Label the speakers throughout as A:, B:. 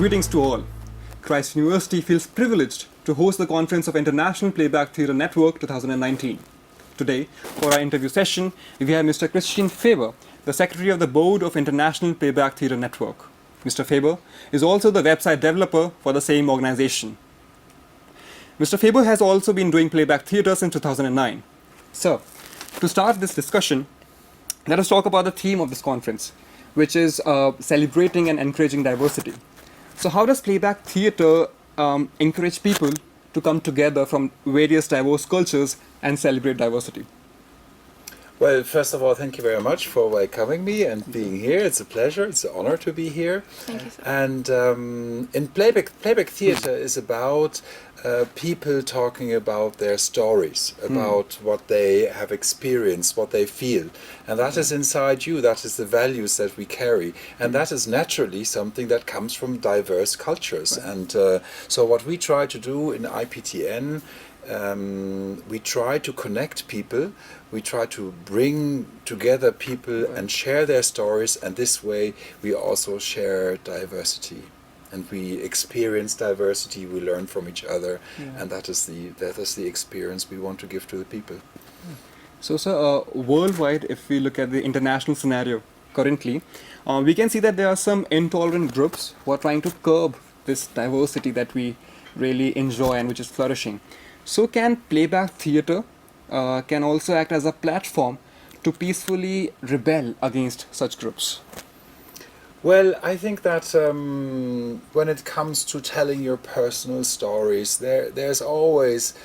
A: Greetings to all. Christ University feels privileged to host the conference of International Playback Theatre Network 2019. Today, for our interview session, we have Mr. Christian Faber, the Secretary of the Board of International Playback Theatre Network. Mr. Faber is also the website developer for the same organization. Mr. Faber has also been doing playback theatre since 2009. So, to start this discussion, let us talk about the theme of this conference, which is celebrating and encouraging diversity. So how does playback theatre encourage people to come together from various diverse cultures and celebrate diversity?
B: Well, first of all, thank you very much for welcoming me and being here. It's a pleasure. It's an honor to be here.
C: Thank you, sir.
B: And in playback theatre is about people talking about their stories, about what they have experienced, what they feel. And that is inside you. That is the values that we carry. And that is naturally something that comes from diverse cultures. And so what we try to do in IPTN, we try to connect people, we try to bring together people and share their stories, and this way we also share diversity. And we experience diversity, we learn from each other, and that is the experience we want to give to the people.
A: So, sir, worldwide, if we look at the international scenario currently, we can see that there are some intolerant groups who are trying to curb this diversity that we really enjoy and which is flourishing. So can playback theatre can also act as a platform to peacefully rebel against such groups?
B: Well, I think that when it comes to telling your personal stories, there's always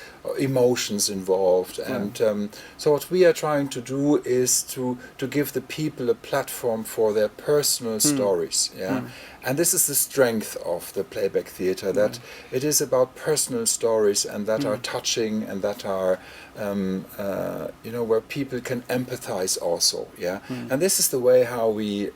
B: emotions involved, and so what we are trying to do is to give the people a platform for their personal stories. And this is the strength of the playback theatre, that it is about personal stories and that are touching and that are where people can empathize also. And this is the way how we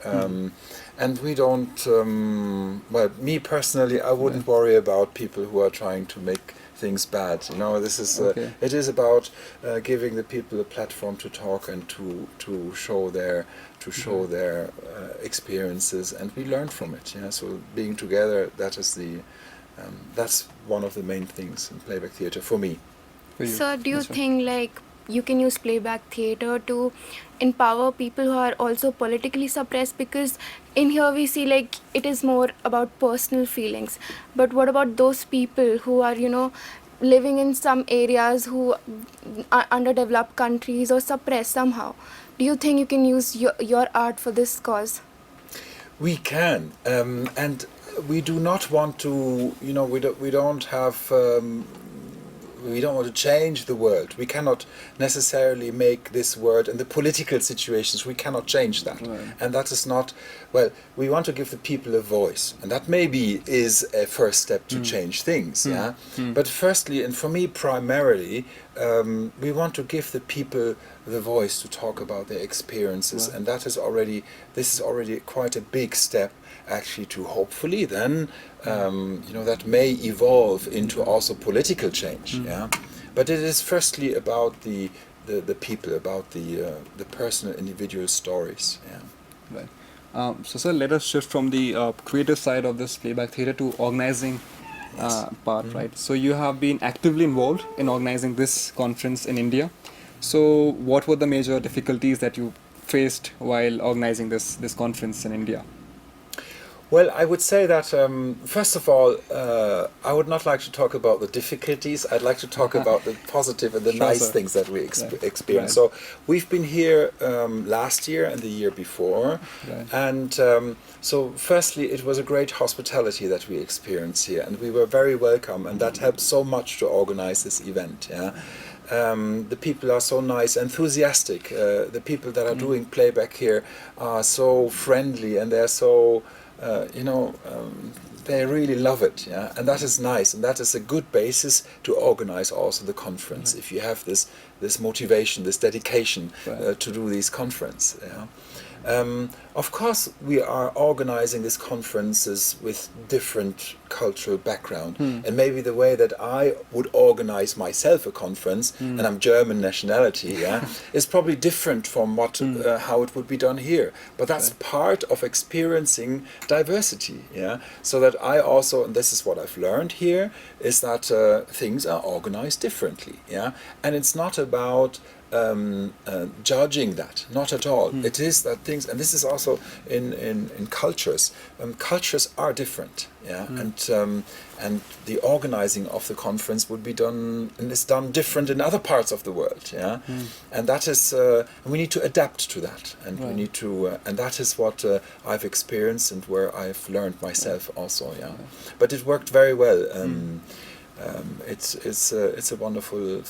B: and we don't well, me personally, I wouldn't worry about people who are trying to make things bad. This is it is about giving the people a platform to talk and to show their experiences, and we learn from it. So being together, that is that's one of the main things in playback theatre for me.
C: So do you think you can use playback theatre to empower people who are also politically suppressed? Because in here we see it is more about personal feelings. But what about those people who are, living in some areas who are underdeveloped countries or suppressed somehow? Do you think you can use your art for this cause?
B: We can, and we do not want to, we don't have... we don't want to change the world. We cannot necessarily make this world, and the political situations, we cannot change that. And that is not, well, we want to give the people a voice. And that maybe is a first step to change things. But firstly, and for me primarily, we want to give the people the voice to talk about their experiences. And this is already quite a big step, actually, to hopefully then that may evolve into also political change. But it is firstly about the people, about the personal individual stories.
A: Right. So sir, let us shift from the creative side of this playback theatre to organizing part, right? So you have been actively involved in organizing this conference in India. So what were the major difficulties that you faced while organizing this conference in India?
B: Well, I would say that, first of all, I would not like to talk about the difficulties. I'd like to talk about the positive and the nice things that we experience. So we've been here last year and the year before. And so firstly, it was a great hospitality that we experienced here. And we were very welcome, and that helped so much to organize this event. The people are so nice, enthusiastic. The people that are doing playback here are so friendly, and they're so... they really love it, and that is nice, and that is a good basis to organize also the conference. If you have this motivation, this dedication to do these conference, Of course, we are organizing these conferences with different cultural background, and maybe the way that I would organize myself a conference, and I'm German nationality, yeah, is probably different from what how it would be done here. But that's part of experiencing diversity, yeah. So that I also, and this is what I've learned here, is that things are organized differently, yeah, and it's not about judging that, not at all. It is that things, and this is also in cultures. Cultures are different, yeah, and the organizing of the conference would be done and is done different in other parts of the world, yeah, and that is we need to adapt to that, and we need to, and that is what I've experienced and where I've learned myself also, yeah. But it worked very well. It's a wonderful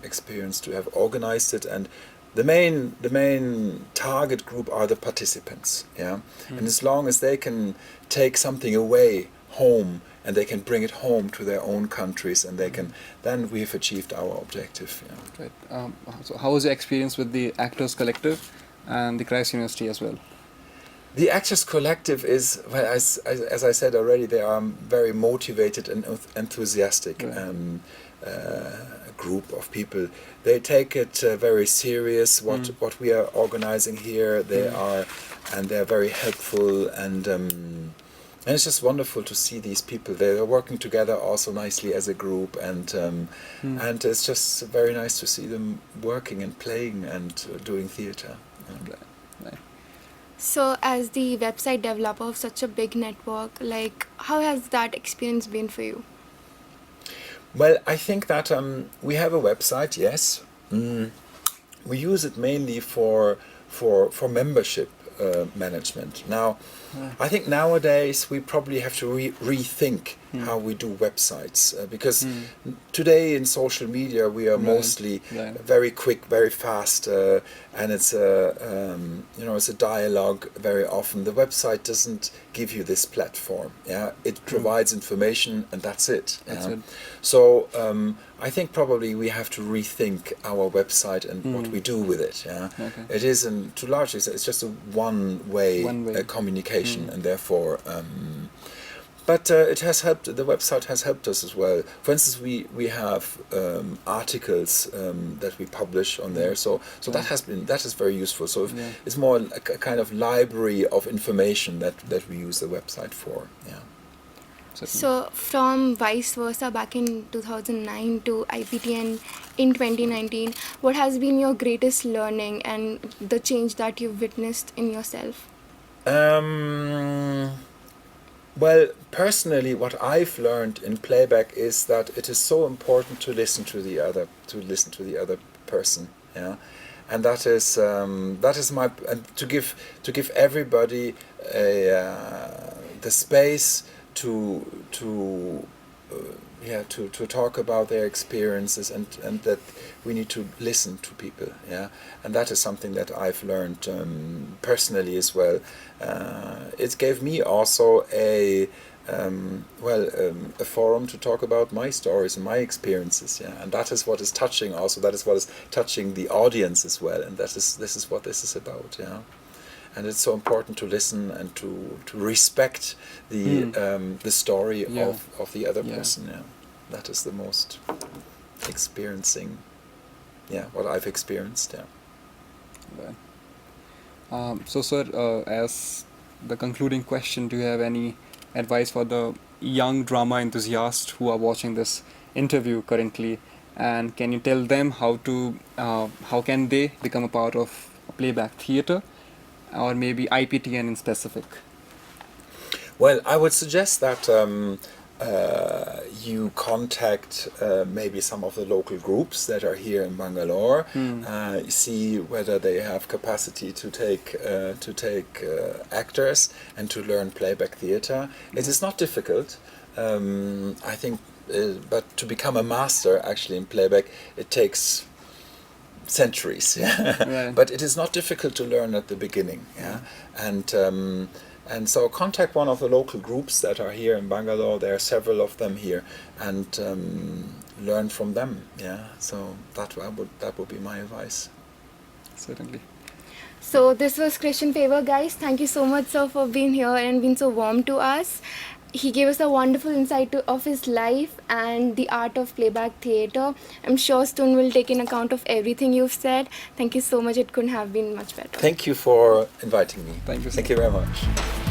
B: experience to have organized it, and the main target group are the participants, yeah. And as long as they can take something away home and they can bring it home to their own countries, and they can, then we've achieved our objective. Yeah.
A: Right. So how was your experience with the Actors Collective and the Christ University as well?
B: The Actors Collective is, well, as I said already, they are very motivated and enthusiastic group of people. They take it very serious, what we are organizing here. They are, and they're very helpful, and it's just wonderful to see these people. They are working together also nicely as a group, and it's just very nice to see them working and playing and doing theater.
A: Right.
C: So, as the website developer of such a big network, like, how has that experience been for you?
B: Well, I think that we have a website, yes. We use it mainly for membership management. Now, I think nowadays we probably have to rethink how we do websites, because today in social media we are mostly very quick, very fast, and it's it's a dialogue very often. The website doesn't give you this platform. Yeah, it provides information, and that's it.
A: That's it.
B: So I think probably we have to rethink our website and what we do with it. Yeah, it isn't too large. It's just a one-way communication, and therefore. But it has helped. The website has helped us as well. For instance, we have articles that we publish on there. So that is very useful. So it's more a kind of library of information that we use the website for. Yeah.
C: So from vice versa back in 2009 to IPTN in 2019, what has been your greatest learning and the change that you've witnessed in yourself?
B: Well, personally, what I've learned in playback is that it is so important to listen to the other person, yeah, and that is my, and to give everybody the space to talk about their experiences, and that we need to listen to people, yeah, and that is something that I've learned personally as well. It gave me also a forum to talk about my stories and my experiences, yeah, and that is what is touching also. That is what is touching the audience as well, and this is what this is about, yeah. And it's so important to listen and to respect the story of the other person. Yeah, that is the most experiencing. Yeah, what I've experienced. Yeah.
A: Right. So, sir, as the concluding question, do you have any advice for the young drama enthusiasts who are watching this interview currently, and can you tell them how can they become a part of playback theatre, or maybe IPTN in specific?
B: Well, I would suggest that you contact maybe some of the local groups that are here in Bangalore. See whether they have capacity to take actors and to learn playback theatre. It is not difficult, I think, but to become a master actually in playback, it takes centuries. Yeah? But it is not difficult to learn at the beginning. Yeah, and so contact one of the local groups that are here in Bangalore. There are several of them here, and learn from them. Yeah, so that would be my advice.
A: Certainly.
C: So this was Christian Faber, guys. Thank you so much, sir, for being here and being so warm to us. He gave us a wonderful insight of his life and the art of playback theatre. I'm sure Stone will take in account of everything you've said. Thank you so much. It couldn't have been much better.
B: Thank you for inviting me.
A: Thank you, sir.
B: Thank you very much.